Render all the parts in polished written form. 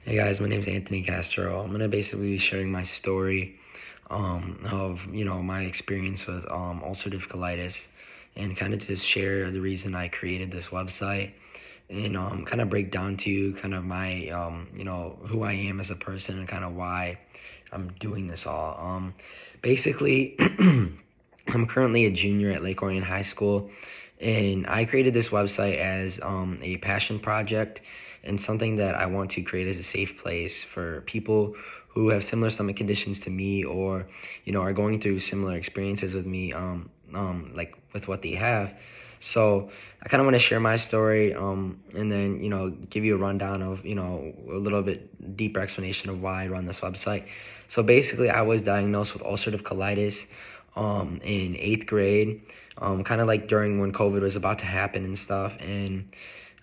Hey guys, my name's Anthony Castro. I'm gonna basically be sharing my story of my experience with ulcerative colitis, and kind of just share the reason I created this website, and kind of break down to you kind of my who I am as a person and kind of why I'm doing this all. Basically, I'm currently a junior at Lake Orion High School, and I created this website as a passion project and something that I want to create as a safe place for people who have similar stomach conditions to me, or are going through similar experiences with me, like with what they have. So I kind of want to share my story, and then give you a rundown of a little bit deeper explanation of why I run this website. So basically, I was diagnosed with ulcerative colitis in 8th grade, kind of like during when COVID was about to happen and stuff, and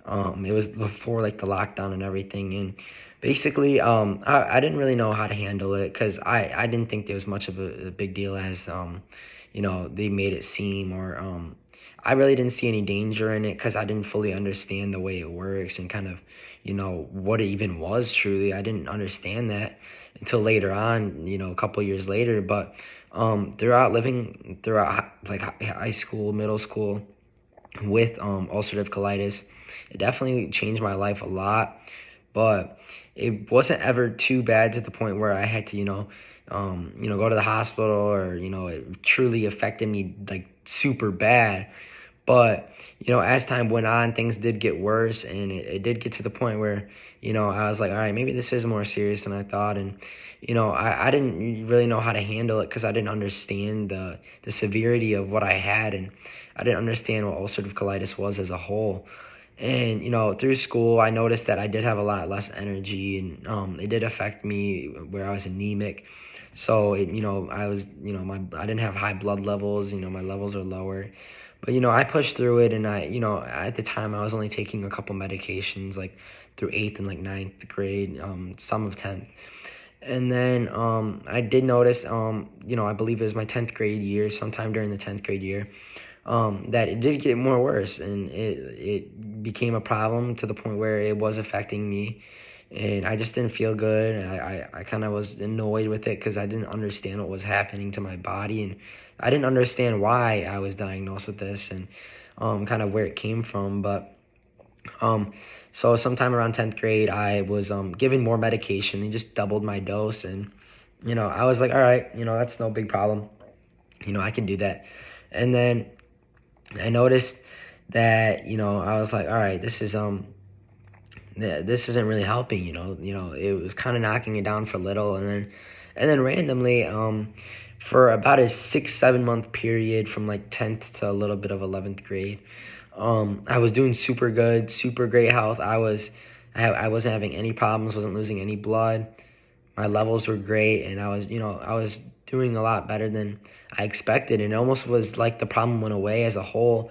it was before like the lockdown and everything. And basically, I didn't really know how to handle it because I didn't think there was much of a big deal as they made it seem, or I really didn't see any danger in it because I didn't fully understand the way it works and kind of what it even was truly. I didn't understand that until later on, a couple years later. But throughout like high school, middle school, with ulcerative colitis, it definitely changed my life a lot. But it wasn't ever too bad to the point where I had to go to the hospital, or it truly affected me like super bad. But as time went on, things did get worse, and it did get to the point where I was like, all right, maybe this is more serious than I thought. And I didn't really know how to handle it because I didn't understand the severity of what I had, and I didn't understand what ulcerative colitis was as a whole. And through school, I noticed that I did have a lot less energy, and it did affect me where I was anemic. So I was I didn't have high blood levels. My levels are lower. But I pushed through it, and at the time I was only taking a couple medications like through 8th and like 9th grade, some of 10th. And then I did notice, I believe it was my 10th grade year, sometime during the 10th grade year, that it did get more worse, and it became a problem to the point where it was affecting me, and I just didn't feel good. I kind of was annoyed with it because I didn't understand what was happening to my body, and I didn't understand why I was diagnosed with this, and kind of where it came from. But so sometime around 10th grade, I was given more medication. They just doubled my dose, and I was like, all right, that's no big problem. I can do that. And then I noticed that I was like, all right, this isn't really helping. It was kind of knocking it down for a little, and then randomly, for about a 6-7 month period from like 10th to a little bit of 11th grade, I was doing super good, super great health. I wasn't having any problems, wasn't losing any blood. My levels were great, and I was doing a lot better than I expected, and it almost was like the problem went away as a whole.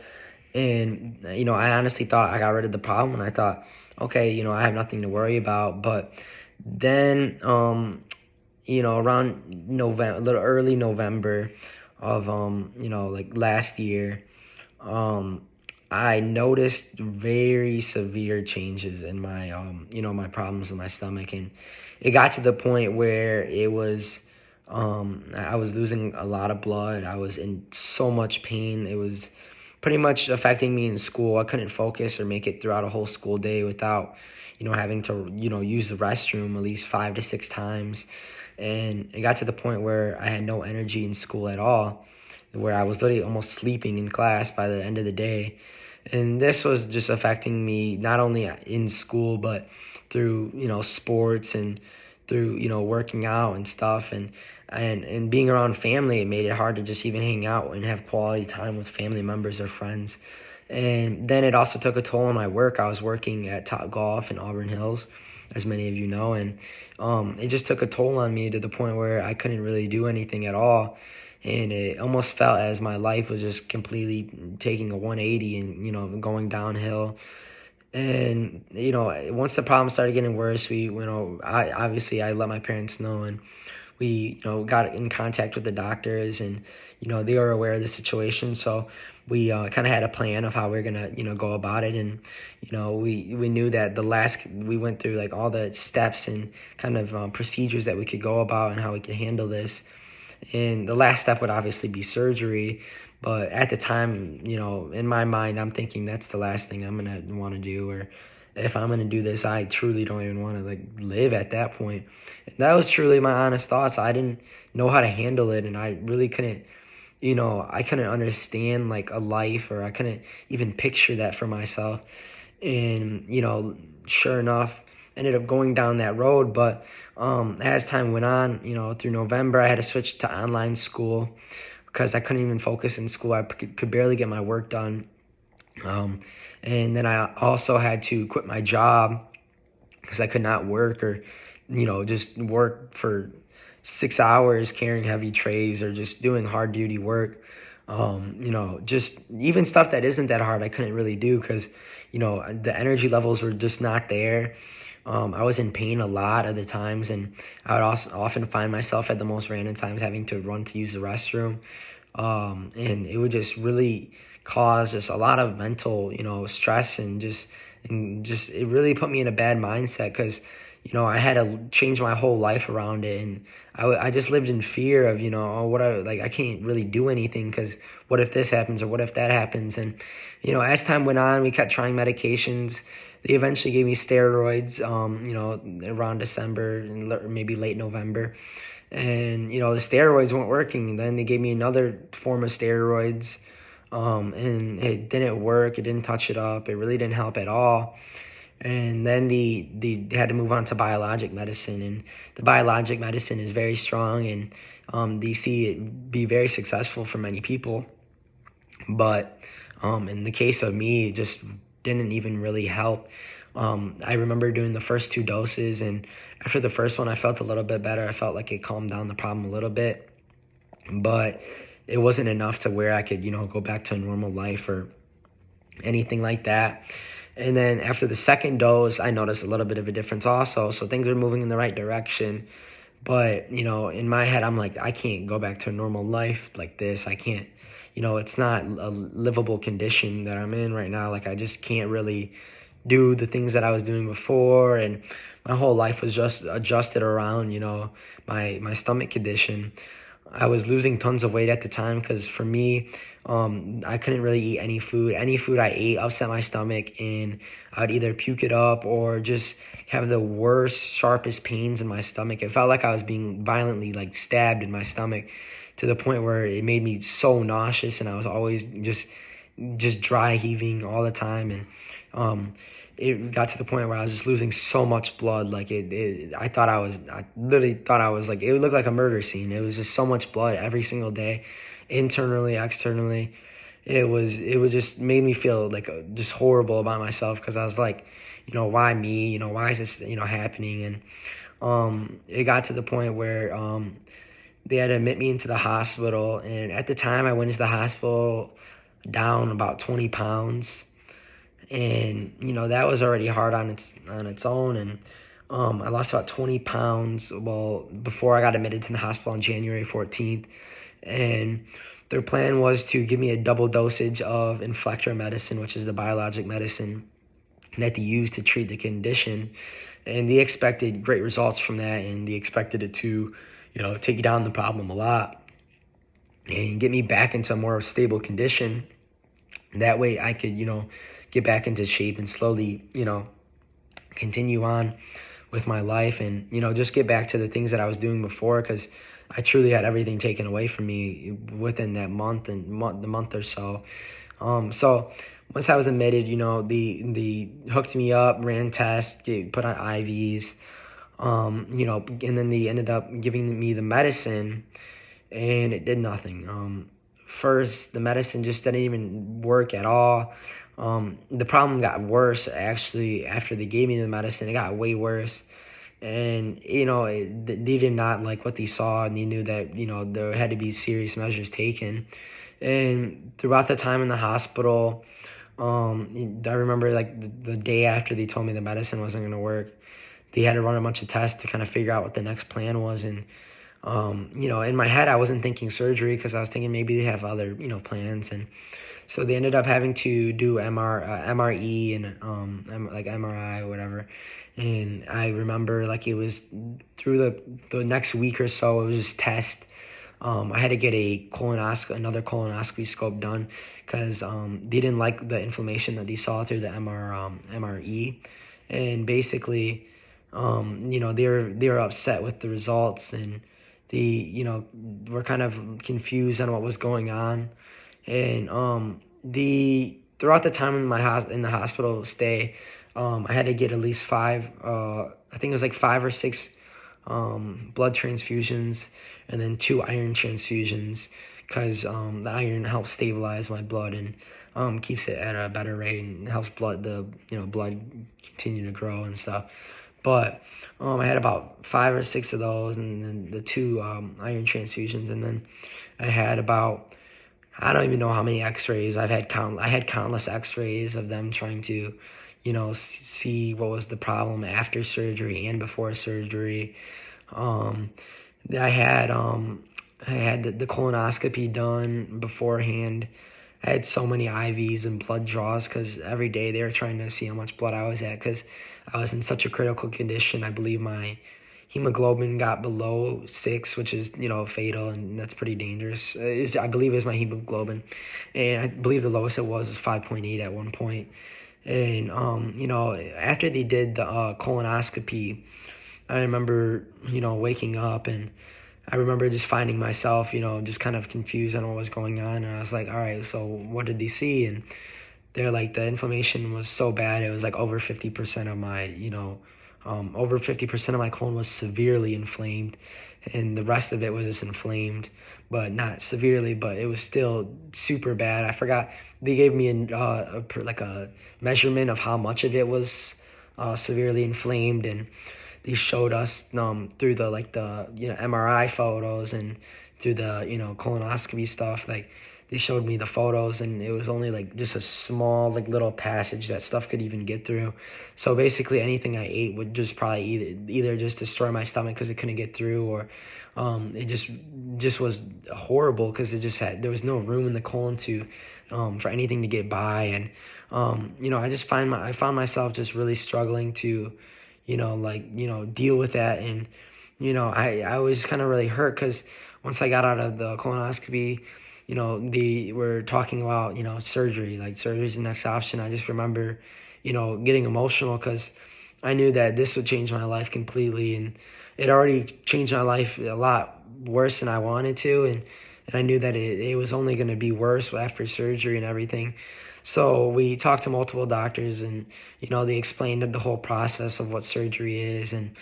And I honestly thought I got rid of the problem, and I thought, okay, I have nothing to worry about. But then around November, a little early November of like last year, I noticed very severe changes in my my problems with my stomach, and it got to the point where it was I was losing a lot of blood. I was in so much pain. It was pretty much affecting me in school. I couldn't focus or make it throughout a whole school day without having to use the restroom at least 5 to 6 times. And it got to the point where I had no energy in school at all, where I was literally almost sleeping in class by the end of the day. And this was just affecting me not only in school, but through sports, and through working out and stuff, and being around family. It made it hard to just even hang out and have quality time with family members or friends. And then it also took a toll on my work. I was working at Top Golf in Auburn Hills, as many of you know, and it just took a toll on me to the point where I couldn't really do anything at all. And it almost felt as my life was just completely taking a 180 and going downhill. And once the problem started getting worse, I let my parents know, and we, got in contact with the doctors, and, they were aware of the situation. So we kind of had a plan of how we are going to, go about it. And, we knew that we went through like all the steps and kind of procedures that we could go about and how we could handle this. And the last step would obviously be surgery. But at the time, in my mind, I'm thinking that's the last thing I'm going to want to do. Or if I'm going to do this, I truly don't even want to like live at that point. And that was truly my honest thoughts. I didn't know how to handle it. And I really couldn't, I couldn't understand like a life, or I couldn't even picture that for myself. And, sure enough, ended up going down that road. But as time went on, through November, I had to switch to online school because I couldn't even focus in school. I could barely get my work done. And then I also had to quit my job because I could not work, or, just work for 6 hours carrying heavy trays or just doing hard duty work. Just even stuff that isn't that hard, I couldn't really do because, the energy levels were just not there. I was in pain a lot of the times, and I would also often find myself at the most random times having to run to use the restroom. And it would just really cause just a lot of mental, stress, and just it really put me in a bad mindset because, I had to change my whole life around it. And I just lived in fear of, I can't really do anything because what if this happens or what if that happens? And, as time went on, we kept trying medications. They eventually gave me steroids, around December and maybe late November. And, the steroids weren't working. And then they gave me another form of steroids, and it didn't work. It didn't touch it up. It really didn't help at all. And then they had to move on to biologic medicine. And the biologic medicine is very strong, and they see it be very successful for many people. But in the case of me, it just didn't even really help. I remember doing the first 2 doses, and after the first one, I felt a little bit better. I felt like it calmed down the problem a little bit, but it wasn't enough to where I could, go back to a normal life or anything like that. And then after the second dose, I noticed a little bit of a difference also. So things are moving in the right direction. But, in my head, I'm like, I can't go back to a normal life like this. I can't, it's not a livable condition that I'm in right now. Like, I just can't really do the things that I was doing before. And my whole life was just adjusted around, my stomach condition. I was losing tons of weight at the time because for me, I couldn't really eat any food. Any food I ate upset my stomach, and I'd either puke it up or just have the worst, sharpest pains in my stomach. It felt like I was being violently like stabbed in my stomach to the point where it made me so nauseous, and I was always just dry heaving all the time. And it got to the point where I was just losing so much blood. Like I literally thought I was like, it would look like a murder scene. It was just so much blood every single day, internally, externally. It just made me feel like just horrible about myself because I was like, why me? Why is this, happening? And it got to the point where they had to admit me into the hospital. And at the time I went into the hospital down about 20 pounds. And, that was already hard on its own. And I lost about 20 pounds, before I got admitted to the hospital on January 14th. And their plan was to give me a double dosage of Inflectra medicine, which is the biologic medicine that they use to treat the condition. And they expected great results from that, and they expected it to, take down the problem a lot and get me back into a more stable condition. That way I could, get back into shape and slowly, continue on with my life and, just get back to the things that I was doing before, because I truly had everything taken away from me within that the month or so. So once I was admitted, they hooked me up, ran tests, put on IVs, and then they ended up giving me the medicine, and it did nothing. First, the medicine just didn't even work at all. The problem got worse, actually, after they gave me the medicine. It got way worse. And, they did not like what they saw, and they knew that, there had to be serious measures taken. And throughout the time in the hospital, I remember, the day after they told me the medicine wasn't going to work, they had to run a bunch of tests to kind of figure out what the next plan was. And In my head, I wasn't thinking surgery because I was thinking maybe they have other, plans. And so they ended up having to do MRE and like MRI or whatever. And I remember like it was through the next week or so, it was just test. I had to get another colonoscopy scope done because they didn't like the inflammation that they saw through the MRE, and basically, they were upset with the results, and were kind of confused on what was going on, and the throughout the time in the hospital stay, I had to get at least five. I think it was like 5 or 6 blood transfusions, and then 2 iron transfusions, because the iron helps stabilize my blood and keeps it at a better rate and helps blood continue to grow and stuff. But I had about 5 or 6 of those, and then the 2 iron transfusions, and then I had about, I don't even know how many X-rays. I had countless X-rays of them trying to, see what was the problem after surgery and before surgery. I had the colonoscopy done beforehand. I had so many IVs and blood draws because every day they were trying to see how much blood I was at, because I was in such a critical condition. I believe my hemoglobin got below 6, which is, fatal, and that's pretty dangerous. I believe it was my hemoglobin, and I believe the lowest it was 5.8 at one point. And, after they did the colonoscopy, I remember, waking up, and I remember just finding myself, just kind of confused on what was going on. And I was like, all right, so what did they see? And they're like, the inflammation was so bad. It was like over 50% of my, over 50% of my colon was severely inflamed. And the rest of it was just inflamed, but not severely, but it was still super bad. I forgot, they gave me a measurement of how much of it was severely inflamed, and they showed us through the MRI photos and through the colonoscopy stuff. Like, they showed me the photos, and it was only like just a small little passage that stuff could even get through. So basically anything I ate would just probably either just destroy my stomach because it couldn't get through, or it just was horrible because there was no room in the colon to for anything to get by. And I found myself just really struggling to deal with that. And I was kind of really hurt because once I got out of the colonoscopy, they were talking about, surgery, like surgery is the next option. I just remember, getting emotional because I knew that this would change my life completely, and it already changed my life a lot worse than I wanted to, and I knew that it was only going to be worse after surgery and everything. So we talked to multiple doctors, and, they explained the whole process of what surgery is, and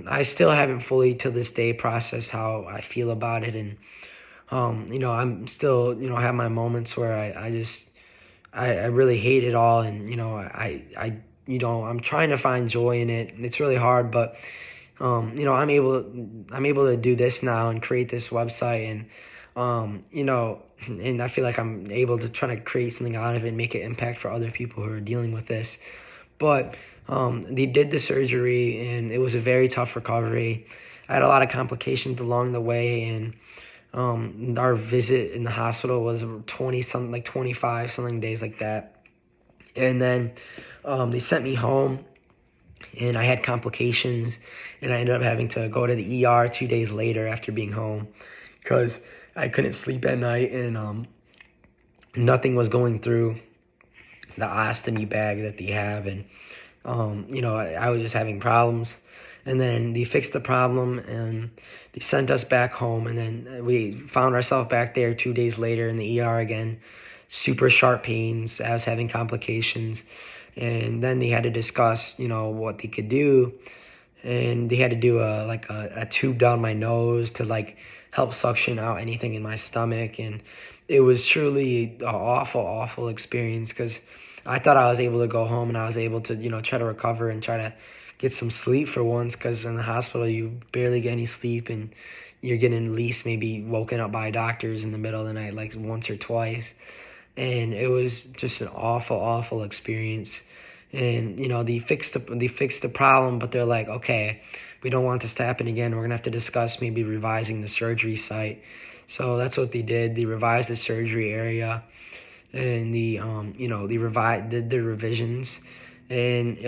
I still haven't fully to this day processed how I feel about it. And I'm still, have my moments where I really hate it all. And, I'm trying to find joy in it, and it's really hard, but, I'm able to do this now and create this website, and, and I feel like I'm able to try to create something out of it and make an impact for other people who are dealing with this. But, they did the surgery, and it was a very tough recovery. I had a lot of complications along the way, and our visit in the hospital was 25 something days like that. And then they sent me home, and I had complications, and I ended up having to go to the ER 2 days later after being home because I couldn't sleep at night, and nothing was going through the ostomy bag that they have. And I was just having problems. And then they fixed the problem, and they sent us back home. And then we found ourselves back there 2 days later in the ER again, super sharp pains. I was having complications. And then they had to discuss, what they could do. And they had to do a tube down my nose to help suction out anything in my stomach. And it was truly an awful, awful experience because I thought I was able to go home and I was able to, try to recover and try to get some sleep for once, because in the hospital you barely get any sleep, and you're getting at least maybe woken up by doctors in the middle of the night like once or twice. And it was just an awful, awful experience. And they fixed the problem, but they're like, okay, we don't want this to happen again. We're going to have to discuss maybe revising the surgery site. So that's what they did. They revised the surgery area, and did the revisions. And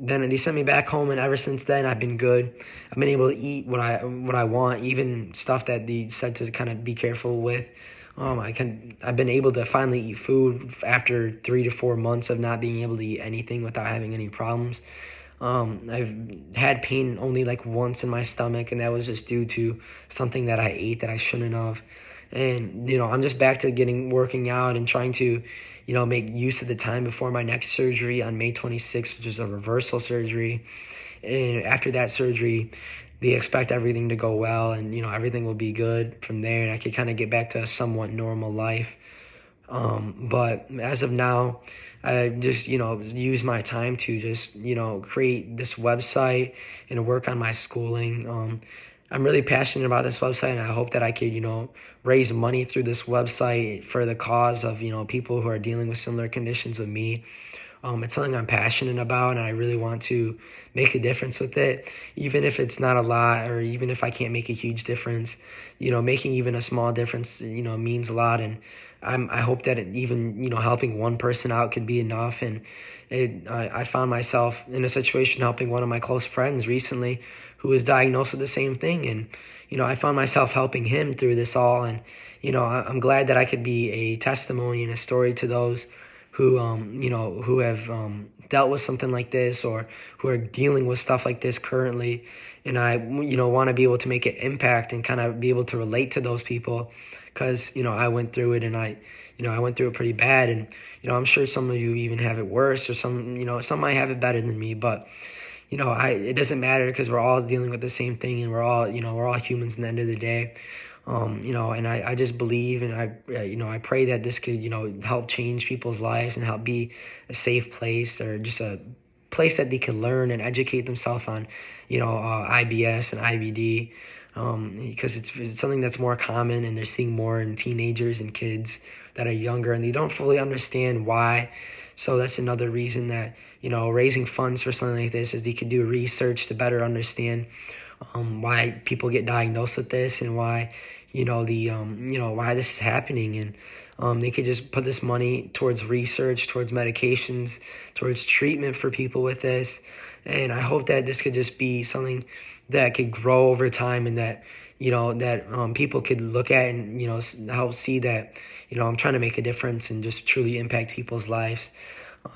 then they sent me back home, and ever since then I've been good. I've been able to eat what I want, even stuff that they said to kind of be careful with. I've been able to finally eat food after 3 to 4 months of not being able to eat anything without having any problems. I've had pain only like once in my stomach, and that was just due to something that I ate that I shouldn't have. And I'm just back to working out and trying to make use of the time before my next surgery on May 26th, which is a reversal surgery. And after that surgery, they expect everything to go well, and everything will be good from there, and I could kind of get back to a somewhat normal life. But as of now, I just use my time to just create this website and work on my schooling. I'm really passionate about this website, and I hope that I could raise money through this website for the cause of people who are dealing with similar conditions with me. It's something I'm passionate about, and I really want to make a difference with it, even if it's not a lot, or even if I can't make a huge difference. Making even a small difference means a lot, and I hope that even helping one person out could be enough. And I found myself in a situation helping one of my close friends recently who was diagnosed with the same thing, and I found myself helping him through this all. And I'm glad that I could be a testimony and a story to those who who have dealt with something like this, or who are dealing with stuff like this currently. And I want to be able to make an impact and kind of be able to relate to those people, because I went through it, and I went through it pretty bad. And I'm sure some of you even have it worse, or some might have it better than me. But it doesn't matter, because we're all dealing with the same thing, and we're all humans at the end of the day. And I just believe, and I pray that this could help change people's lives and help be a safe place, or just a place that they can learn and educate themselves on IBS and IBD, because it's something that's more common, and they're seeing more in teenagers and kids that are younger, and they don't fully understand why. So that's another reason that raising funds for something like this is they could do research to better understand why people get diagnosed with this, and why why this is happening. And they could just put this money towards research, towards medications, towards treatment for people with this. And I hope that this could just be something that could grow over time, and that people could look at and help see that I'm trying to make a difference and just truly impact people's lives.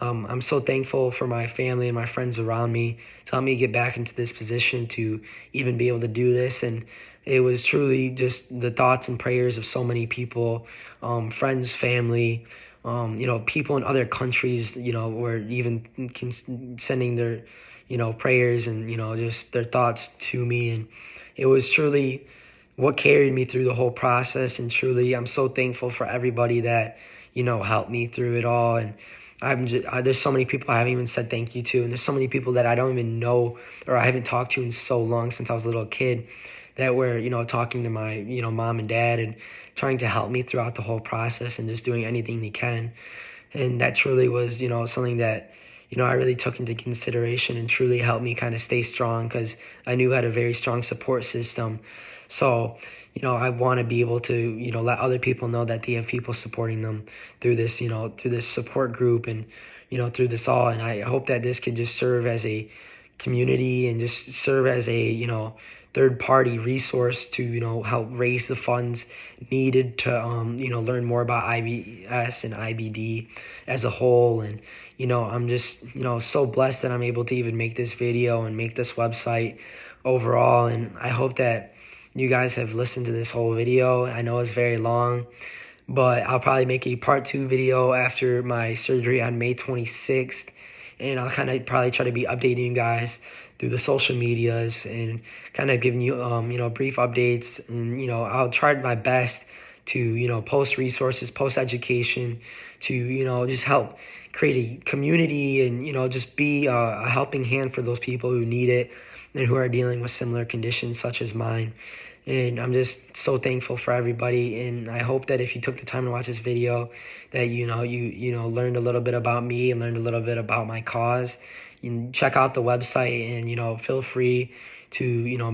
I'm so thankful for my family and my friends around me to help me get back into this position to even be able to do this. And it was truly just the thoughts and prayers of so many people, friends, family, people in other countries, were even sending their, prayers and, just their thoughts to me. And it was truly what carried me through the whole process. And truly, I'm so thankful for everybody that, helped me through it all. And there's so many people I haven't even said thank you to, and there's so many people that I don't even know, or I haven't talked to in so long, since I was a little kid, that were talking to my mom and dad, and trying to help me throughout the whole process, and just doing anything they can. And that truly was something that I really took into consideration, and truly helped me kind of stay strong, because I knew I had a very strong support system. So I want to be able to, let other people know that they have people supporting them through this, through this support group, and, through this all. And I hope that this could just serve as a community, and just serve as a, third-party resource to, help raise the funds needed to, learn more about IBS and IBD as a whole. And, I'm just, so blessed that I'm able to even make this video and make this website overall. And I hope that you guys have listened to this whole video. I know it's very long, but I'll probably make a part 2 video after my surgery on May 26th. And I'll kind of probably try to be updating you guys through the social medias, and kind of giving you, brief updates. And, I'll try my best to, post resources, post education, to, just help create a community, and, just be a helping hand for those people who need it, and who are dealing with similar conditions such as mine. And I'm just so thankful for everybody. And I hope that if you took the time to watch this video, that you learned a little bit about me, and learned a little bit about my cause. You check out the website, and feel free to, message